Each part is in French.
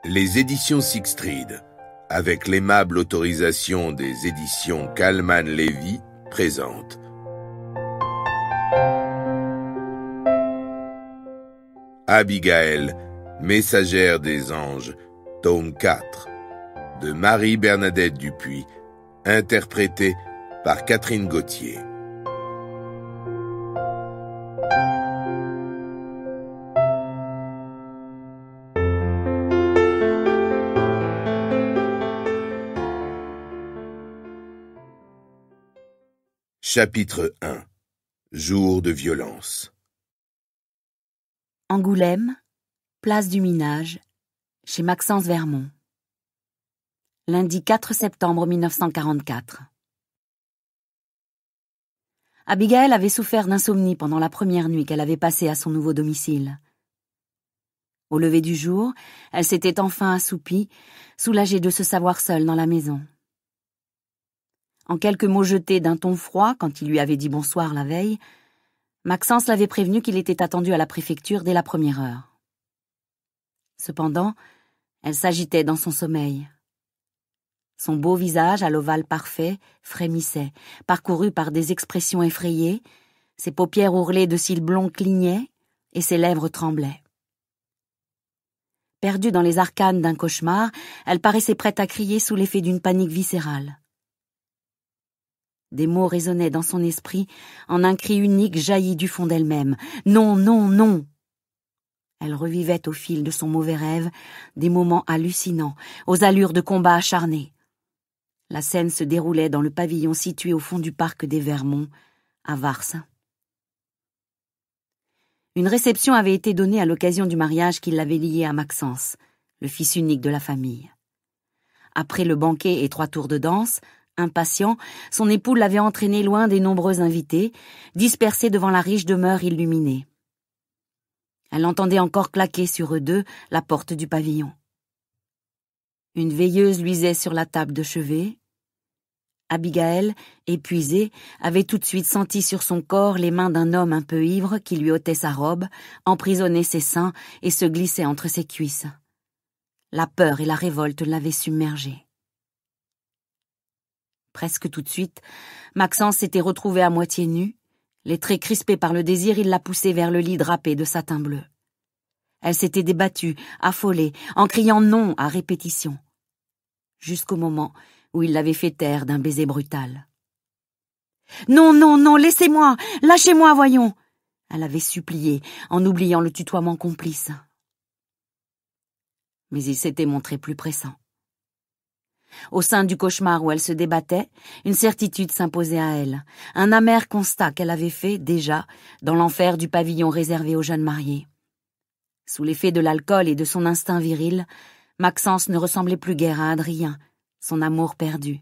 Les éditions Sixtrid, avec l'aimable autorisation des éditions Kallman-Lévy, présentent Abigaël, messagère des anges, tome 4, de Marie-Bernadette Dupuis, interprétée par Catherine Gauthier. Chapitre 1. Jour de violence. Angoulême, place du Minage, chez Maxence Vermont. Lundi 4 septembre 1944. Abigaël avait souffert d'insomnie pendant la première nuit qu'elle avait passée à son nouveau domicile. Au lever du jour, elle s'était enfin assoupie, soulagée de se savoir seule dans la maison. En quelques mots jetés d'un ton froid quand il lui avait dit bonsoir la veille, Maxence l'avait prévenu qu'il était attendu à la préfecture dès la première heure. Cependant, elle s'agitait dans son sommeil. Son beau visage à l'ovale parfait frémissait, parcouru par des expressions effrayées, ses paupières ourlées de cils blonds clignaient et ses lèvres tremblaient. Perdue dans les arcanes d'un cauchemar, elle paraissait prête à crier sous l'effet d'une panique viscérale. Des mots résonnaient dans son esprit en un cri unique jailli du fond d'elle-même. Non, non, non! Elle revivait au fil de son mauvais rêve des moments hallucinants, aux allures de combat acharné. La scène se déroulait dans le pavillon situé au fond du parc des Vermonts, à Vars. Une réception avait été donnée à l'occasion du mariage qui l'avait lié à Maxence, le fils unique de la famille. Après le banquet et 3 tours de danse, impatient, son époux l'avait entraîné loin des nombreux invités, dispersés devant la riche demeure illuminée. Elle entendait encore claquer sur eux deux la porte du pavillon. Une veilleuse luisait sur la table de chevet. Abigaël, épuisée, avait tout de suite senti sur son corps les mains d'un homme un peu ivre qui lui ôtait sa robe, emprisonnait ses seins et se glissait entre ses cuisses. La peur et la révolte l'avaient submergée. Presque tout de suite, Maxence s'était retrouvé à moitié nu. Les traits crispés par le désir, il la poussait vers le lit drapé de satin bleu. Elle s'était débattue, affolée, en criant non à répétition, jusqu'au moment où il l'avait fait taire d'un baiser brutal. « Non, non, non, laissez-moi, lâchez-moi, voyons !» elle avait supplié, en oubliant le tutoiement complice. Mais il s'était montré plus pressant. Au sein du cauchemar où elle se débattait, une certitude s'imposait à elle, un amer constat qu'elle avait fait, déjà, dans l'enfer du pavillon réservé aux jeunes mariés. Sous l'effet de l'alcool et de son instinct viril, Maxence ne ressemblait plus guère à Adrien, son amour perdu,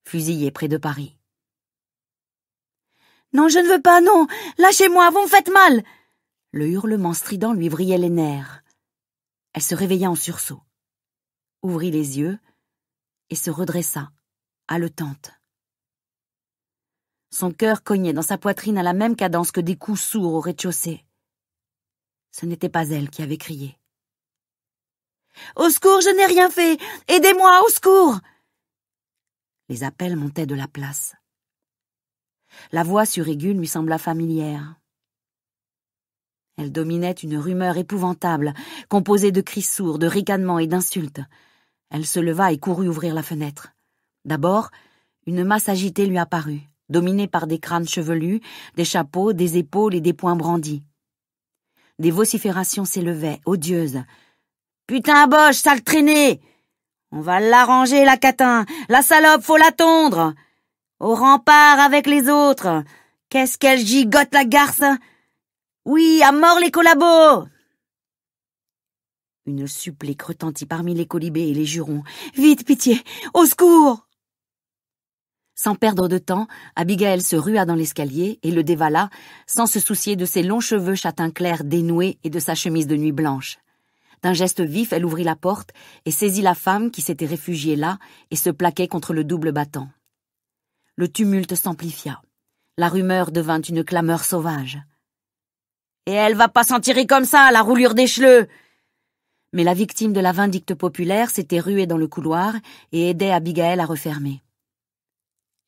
fusillé près de Paris. « Non, je ne veux pas, non! Lâchez-moi, vous me faites mal !» Le hurlement strident lui vrillait les nerfs. Elle se réveilla en sursaut, ouvrit les yeux et se redressa, haletante. Son cœur cognait dans sa poitrine à la même cadence que des coups sourds au rez-de-chaussée. Ce n'était pas elle qui avait crié. « Au secours, je n'ai rien fait! Aidez-moi, au secours !» Les appels montaient de la place. La voix suraiguë lui sembla familière. Elle dominait une rumeur épouvantable, composée de cris sourds, de ricanements et d'insultes. Elle se leva et courut ouvrir la fenêtre. D'abord, une masse agitée lui apparut, dominée par des crânes chevelus, des chapeaux, des épaules et des poings brandis. Des vociférations s'élevaient, odieuses. « Putain boche, sale traîné! On va l'arranger, la catin! La salope, faut la tondre! Au rempart avec les autres! Qu'est-ce qu'elle gigote, la garce! Oui, à mort les collabos! » Une supplique retentit parmi les colibés et les jurons. « Vite, pitié! Au secours !» Sans perdre de temps, Abigaël se rua dans l'escalier et le dévala, sans se soucier de ses longs cheveux châtain clair dénoués et de sa chemise de nuit blanche. D'un geste vif, elle ouvrit la porte et saisit la femme qui s'était réfugiée là et se plaquait contre le double battant. Le tumulte s'amplifia. La rumeur devint une clameur sauvage. « Et elle va pas s'en tirer comme ça, la roulure des cheleux ! Mais la victime de la vindicte populaire s'était ruée dans le couloir et aidait Abigaël à refermer.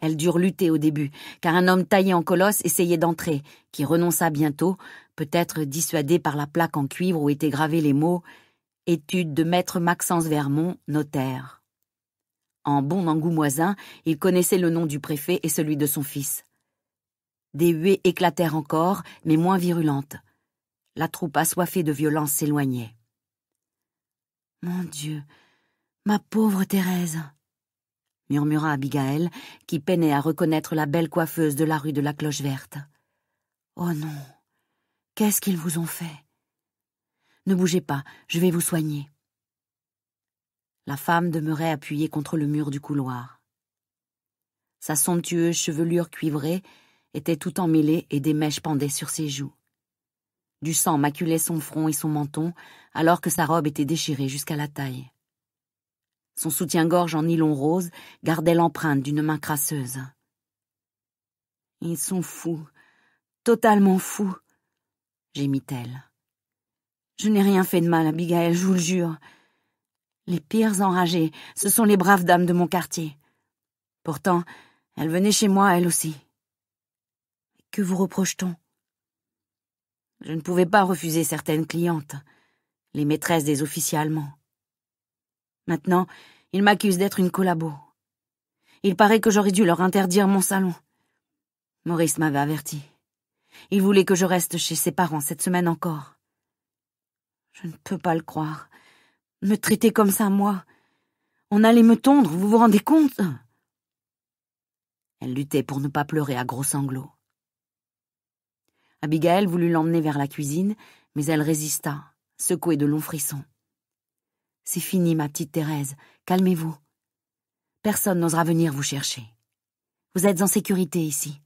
Elles durent lutter au début, car un homme taillé en colosse essayait d'entrer, qui renonça bientôt, peut-être dissuadé par la plaque en cuivre où étaient gravés les mots « Étude de maître Maxence Vermont, notaire ». En bon angoumoisin, il connaissait le nom du préfet et celui de son fils. Des huées éclatèrent encore, mais moins virulentes. La troupe assoiffée de violence s'éloignait. « Mon Dieu, ma pauvre Thérèse !» murmura Abigaël, qui peinait à reconnaître la belle coiffeuse de la rue de la Cloche Verte. « Oh non, qu'est-ce qu'ils vous ont fait? Ne bougez pas, je vais vous soigner. » La femme demeurait appuyée contre le mur du couloir. Sa somptueuse chevelure cuivrée était tout emmêlée et des mèches pendaient sur ses joues. Du sang maculait son front et son menton, alors que sa robe était déchirée jusqu'à la taille. Son soutien-gorge en nylon rose gardait l'empreinte d'une main crasseuse. « Ils sont fous, totalement fous, » gémit-elle. « Je n'ai rien fait de mal, Abigaël, je vous le jure. Les pires enragés, ce sont les braves dames de mon quartier. Pourtant, elles venaient chez moi, elles aussi. Que vous reproche-t-on? Je ne pouvais pas refuser certaines clientes, les maîtresses des officiers allemands. Maintenant, ils m'accusent d'être une collabo. Il paraît que j'aurais dû leur interdire mon salon. Maurice m'avait averti. Il voulait que je reste chez ses parents cette semaine encore. Je ne peux pas le croire. Me traiter comme ça, moi. On allait me tondre, vous vous rendez compte? Elle luttait pour ne pas pleurer à gros sanglots. Abigaël voulut l'emmener vers la cuisine, mais elle résista, secouée de longs frissons. « C'est fini, ma petite Thérèse, calmez-vous. Personne n'osera venir vous chercher. Vous êtes en sécurité ici.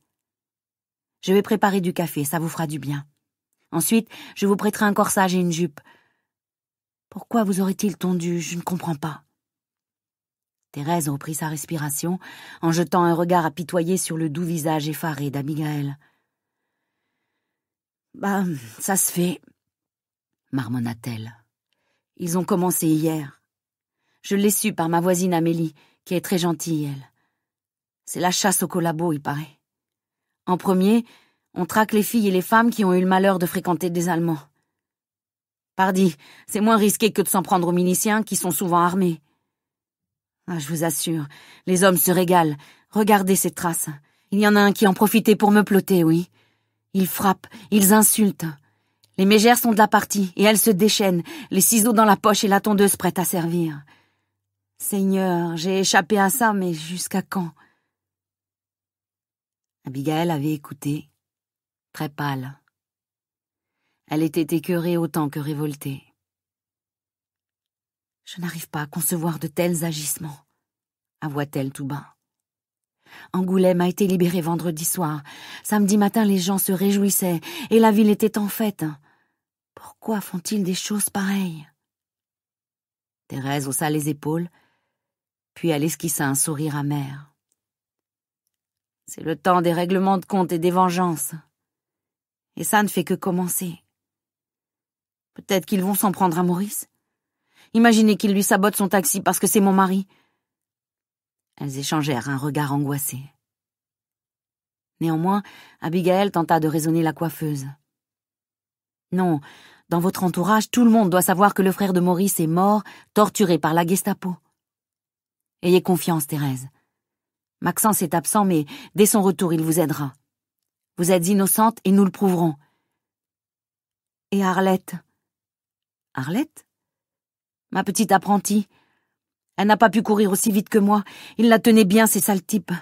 Je vais préparer du café, ça vous fera du bien. Ensuite, je vous prêterai un corsage et une jupe. Pourquoi vous aurait-il tondu? Je ne comprends pas. » Thérèse reprit sa respiration en jetant un regard apitoyé sur le doux visage effaré d'Abigaël. « Bah, ça se fait, » marmonna-t-elle. « Ils ont commencé hier. Je l'ai su par ma voisine Amélie, qui est très gentille, elle. C'est la chasse aux collabos, il paraît. En premier, on traque les filles et les femmes qui ont eu le malheur de fréquenter des Allemands. Pardi, c'est moins risqué que de s'en prendre aux miliciens, qui sont souvent armés. Ah, je vous assure, les hommes se régalent. Regardez ces traces. Il y en a un qui en profitait pour me ploter, oui. Ils frappent, ils insultent. Les mégères sont de la partie, et elles se déchaînent, les ciseaux dans la poche et la tondeuse prête à servir. Seigneur, j'ai échappé à ça, mais jusqu'à quand? » Abigaël avait écouté, très pâle. Elle était écœurée autant que révoltée. « Je n'arrive pas à concevoir de tels agissements, » avoua-t-elle tout bas. Angoulême a été libéré vendredi soir. Samedi matin, les gens se réjouissaient, et la ville était en fête. Pourquoi font-ils des choses pareilles? Thérèse haussa les épaules, puis elle esquissa un sourire amer. C'est le temps des règlements de compte et des vengeances. Et ça ne fait que commencer. Peut-être qu'ils vont s'en prendre à Maurice. Imaginez qu'il lui sabote son taxi parce que c'est mon mari. Elles échangèrent un regard angoissé. Néanmoins, Abigaël tenta de raisonner la coiffeuse. Non, dans votre entourage, tout le monde doit savoir que le frère de Maurice est mort, torturé par la Gestapo. Ayez confiance, Thérèse. Maxence est absent, mais dès son retour, il vous aidera. Vous êtes innocente et nous le prouverons. Et Arlette? Arlette? Ma petite apprentie. Elle n'a pas pu courir aussi vite que moi. Il la tenait bien, ces sales types.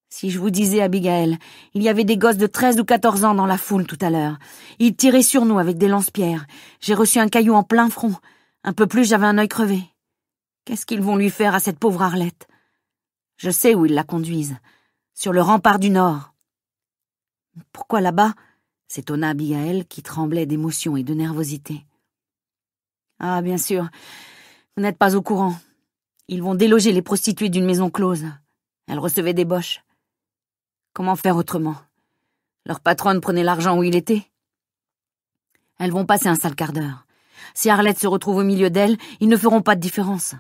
Si je vous disais, Abigaël, il y avait des gosses de 13 ou 14 ans dans la foule tout à l'heure. Ils tiraient sur nous avec des lance-pierres. J'ai reçu un caillou en plein front. Un peu plus, j'avais un œil crevé. Qu'est-ce qu'ils vont lui faire à cette pauvre Arlette? Je sais où ils la conduisent. Sur le rempart du Nord. Pourquoi là-bas? S'étonna Abigaël, qui tremblait d'émotion et de nervosité. Ah, bien sûr. Vous n'êtes pas au courant. Ils vont déloger les prostituées d'une maison close. Elles recevaient des boches. Comment faire autrement? Leur patronne prenait l'argent où il était. Elles vont passer un sale quart d'heure. Si Arlette se retrouve au milieu d'elles, ils ne feront pas de différence.